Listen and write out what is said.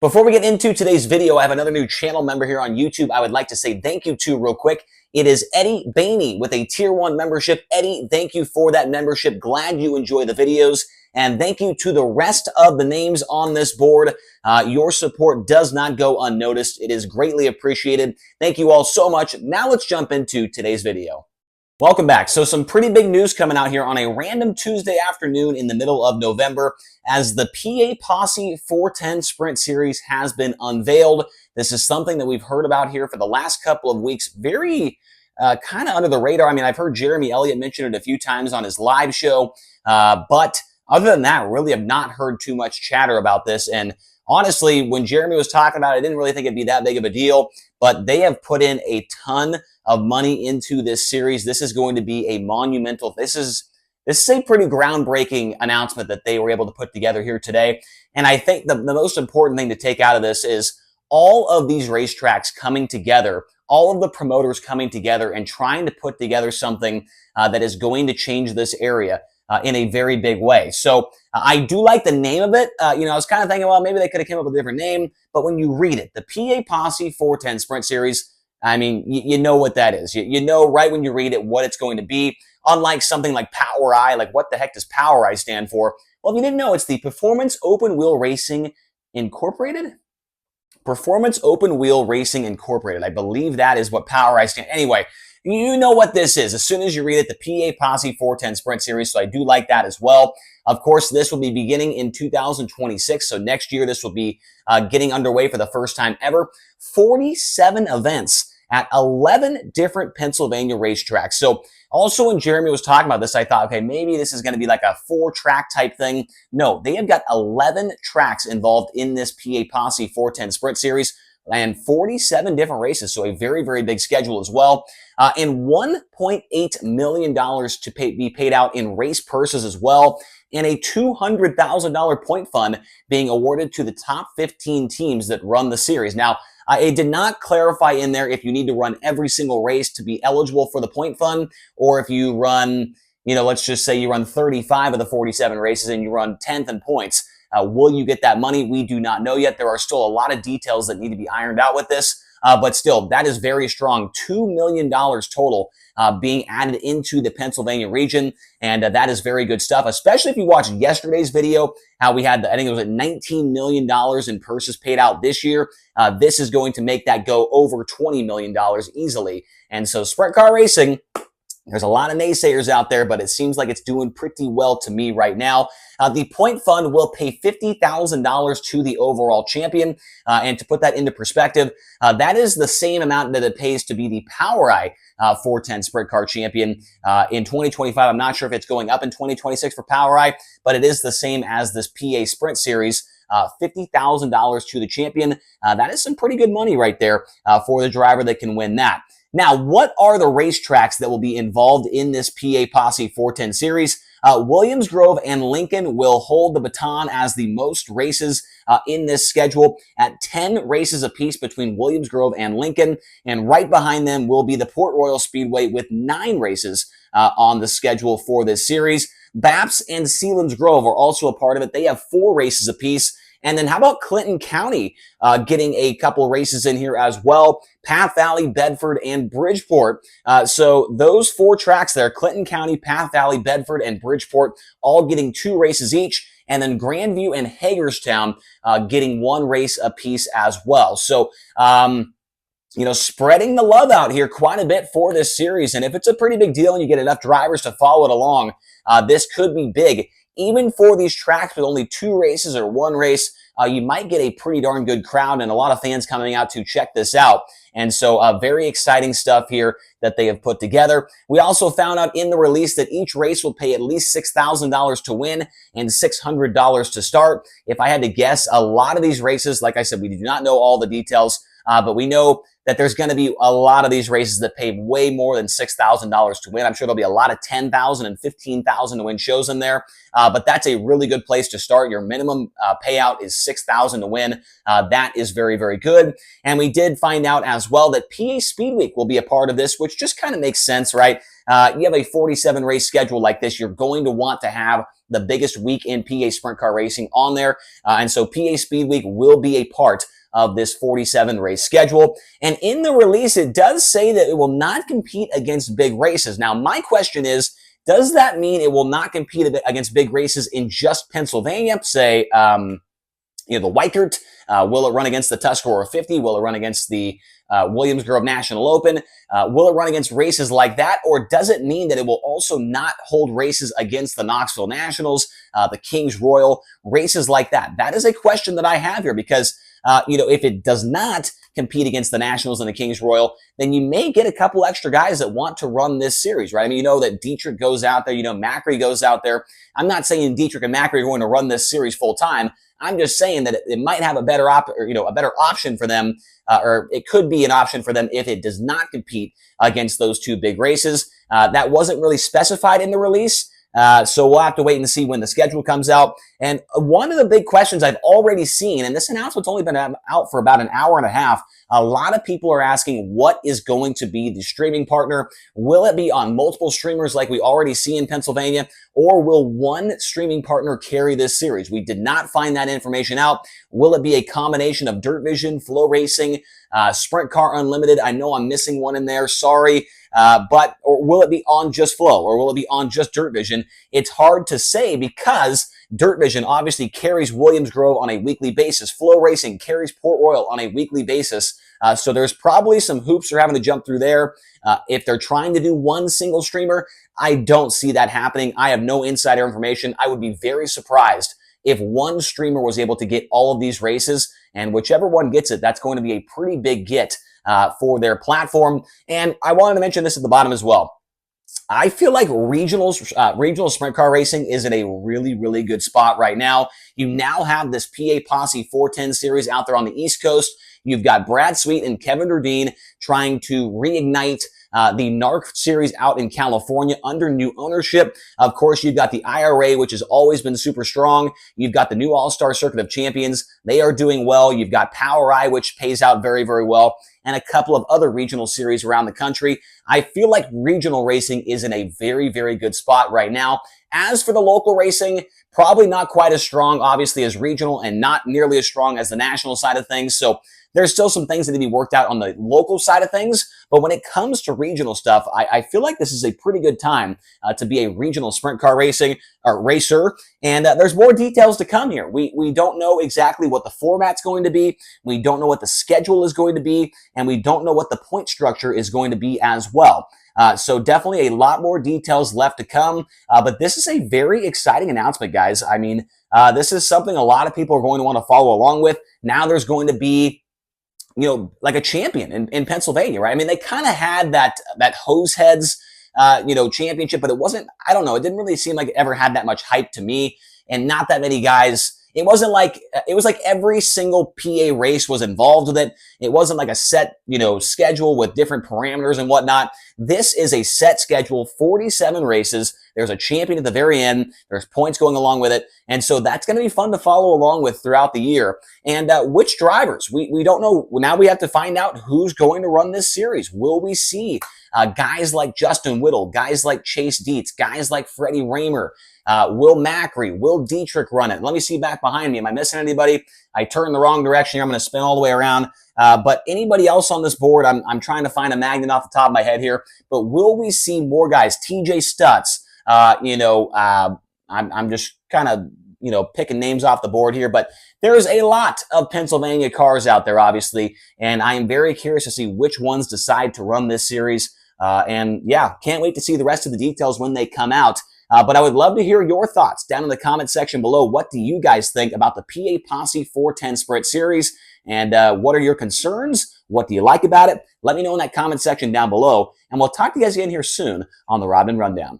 Before we get into today's video, I have another new channel member here on YouTube I would like to say thank you to real quick. It is Eddie Bainey with a Tier 1 membership. Eddie, thank you for that membership. Glad you enjoy the videos. And thank you to the rest of the names on this board. Your support does not go unnoticed. It is greatly appreciated. Thank you all so much. Now let's jump into today's video. Welcome back. So some pretty big news coming out here on a random Tuesday afternoon in the middle of November as the POSSE 410 Sprint Series has been unveiled. This is something that we've heard about here for the last couple of weeks. Very kind of under the radar. I mean, I've heard Jeremy Elliott mention it a few times on his live show, but other than that, really have not heard too much chatter about this. And honestly, when Jeremy was talking about it, I didn't really think it'd be that big of a deal, but they have put in a ton of money into this series. This is going to be a monumental, this is a pretty groundbreaking announcement that they were able to put together here today. And I think the most important thing to take out of this is all of these racetracks coming together, all of the promoters coming together and trying to put together something that is going to change this area in a very big way. So I do like the name of it. I was kind of thinking, well, maybe they could have come up with a different name, but when you read it, the POSSE 410 Sprint Series, I mean, you know what that is. You know right when you read it what it's going to be. Unlike something like Power I, like what the heck does Power I stand for? Well, if you didn't know, it's the Performance Open Wheel Racing Incorporated? Performance Open Wheel Racing Incorporated. I believe that is what Power I stand. Anyway, you know what this is. As soon as you read it, the POSSE 410 Sprint Series, so I do like that as well. Of course, this will be beginning in 2026, so next year this will be getting underway for the first time ever. 47 events at 11 different Pennsylvania racetracks. So also when Jeremy was talking about this, I thought, okay, maybe this is going to be like a 4-track type thing. No, they have got 11 tracks involved in this POSSE 410 Sprint Series and 47 different races. So a very, very big schedule as well. And $1.8 million to be paid out in race purses as well. And a $200,000 point fund being awarded to the top 15 teams that run the series. Now, it did not clarify in there if you need to run every single race to be eligible for the point fund, or if you run, let's just say you run 35 of the 47 races and you run 10th in points. Will you get that money? We do not know yet. There are still a lot of details that need to be ironed out with this. But still, that is very strong. $2 million total being added into the Pennsylvania region. And that is very good stuff, especially if you watched yesterday's video, how we had, I think it was at $19 million in purses paid out this year. This is going to make that go over $20 million easily. And so sprint car racing, there's a lot of naysayers out there, but it seems like it's doing pretty well to me right now. The point fund will pay $50,000 to the overall champion. And to put that into perspective, that is the same amount that it pays to be the Power I 410 Sprint Car champion in 2025. I'm not sure if it's going up in 2026 for Power I, but it is the same as this PA Sprint Series. $50,000 to the champion. That is some pretty good money right there for the driver that can win that. Now, what are the racetracks that will be involved in this POSSE 410 series? Williams Grove and Lincoln will hold the baton as the most races in this schedule at 10 races apiece between Williams Grove and Lincoln. And right behind them will be the Port Royal Speedway with 9 races on the schedule for this series. Baps and Selinsgrove are also a part of it. They have 4 races apiece. And then how about Clinton County getting a couple races in here as well? Path Valley, Bedford, and Bridgeport. So those 4 tracks there, Clinton County, Path Valley, Bedford, and Bridgeport, all getting 2 races each. And then Grandview and Hagerstown getting 1 race apiece as well. So, spreading the love out here quite a bit for this series. And if it's a pretty big deal and you get enough drivers to follow it along, this could be big. Even for these tracks with only 2 races or 1 race, you might get a pretty darn good crowd and a lot of fans coming out to check this out. And so very exciting stuff here that they have put together. We also found out in the release that each race will pay at least $6,000 to win and $600 to start. If I had to guess, a lot of these races, like I said, we do not know all the details, but we know that there's going to be a lot of these races that pay way more than $6,000 to win. I'm sure there'll be a lot of $10,000 and $15,000 to win shows in there, but that's a really good place to start. Your minimum payout is $6,000 to win. That is very, very good. And we did find out as well that PA Speed Week will be a part of this, which just kind of makes sense, right? you have a 47 race schedule like this, you're going to want to have the biggest week in PA sprint car racing on there. And so PA Speed Week will be a part of this 47 race schedule. And in the release, it does say that it will not compete against big races. Now, my question is, does that mean it will not compete against big races in just Pennsylvania? Say, the Weikert, will it run against the Tuscarora 50? Will it run against the Williams Grove National Open? Will it run against races like that? Or does it mean that it will also not hold races against the Knoxville Nationals, the Kings Royal, races like that? That is a question that I have here because, if it does not compete against the Nationals and the Kings Royal, then you may get a couple extra guys that want to run this series, right? I mean, that Dietrich goes out there, Macri goes out there. I'm not saying Dietrich and Macri are going to run this series full time. I'm just saying that it might have a better option for them, or it could be an option for them if it does not compete against those two big races. That wasn't really specified in the release. So we'll have to wait and see when the schedule comes out. And one of the big questions I've already seen, and this announcement's only been out for about an hour and a half, a lot of people are asking what is going to be the streaming partner. Will it be on multiple streamers like we already see in Pennsylvania, or will one streaming partner carry this series? We did not find that information out. Will it be a combination of Dirt Vision, Flow Racing, Sprint Car Unlimited? I know I'm missing one in there. Sorry. Or will it be on just Flow, or will it be on just Dirt Vision? It's hard to say because Dirt Vision obviously carries Williams Grove on a weekly basis. Flow Racing carries Port Royal on a weekly basis. So there's probably some hoops they're having to jump through there. If they're trying to do one single streamer, I don't see that happening. I have no insider information. I would be very surprised if one streamer was able to get all of these races, and whichever one gets it, that's going to be a pretty big get for their platform. And I wanted to mention this at the bottom as well. I feel like regional sprint car racing is in a really, really good spot right now. You now have this PA Posse 410 series out there on the East Coast. You've got Brad Sweet and Kevin Durdeen trying to reignite the NARC series out in California under new ownership. Of course, you've got the IRA, which has always been super strong. You've got the new All-Star Circuit of Champions. They are doing well. You've got Power Eye, which pays out very, very well, and a couple of other regional series around the country. I feel like regional racing is in a very, very good spot right now. As for the local racing, probably not quite as strong, obviously, as regional, and not nearly as strong as the national side of things. So there's still some things that need to be worked out on the local side of things. But when it comes to regional stuff, I feel like this is a pretty good time to be a regional sprint car racing or racer. And there's more details to come here. We don't know exactly what the format's going to be. We don't know what the schedule is going to be. And we don't know what the point structure is going to be as well. So definitely a lot more details left to come. But this is a very exciting announcement, guys. I mean, this is something a lot of people are going to want to follow along with. Now there's going to be, like a champion in Pennsylvania, right? I mean, they kind of had that hose heads, championship, but it wasn't, I don't know, it didn't really seem like it ever had that much hype to me, and not that many guys. It wasn't like, it was like every single PA race was involved with it. It wasn't like a set, schedule with different parameters and whatnot. This is a set schedule, 47 races. There's a champion at the very end. There's points going along with it. And so that's going to be fun to follow along with throughout the year. And which drivers? We don't know. Now we have to find out who's going to run this series. Will we see guys like Justin Whittle, guys like Chase Dietz, guys like Freddie Raymer, Will Macri, Will Dietrich run it? Let me see back behind me. Am I missing anybody? I turned the wrong direction here. I'm going to spin all the way around. But anybody else on this board, I'm trying to find a magnet off the top of my head here. But will we see more guys? TJ Stutz, I'm just kind of, picking names off the board here, but there's a lot of Pennsylvania cars out there, obviously, and I am very curious to see which ones decide to run this series. And yeah, can't wait to see the rest of the details when they come out. But I would love to hear your thoughts down in the comment section below. What do you guys think about the PA Posse 410 Sprint Series? And what are your concerns? What do you like about it? Let me know in that comment section down below. And we'll talk to you guys again here soon on the Rodman Rundown.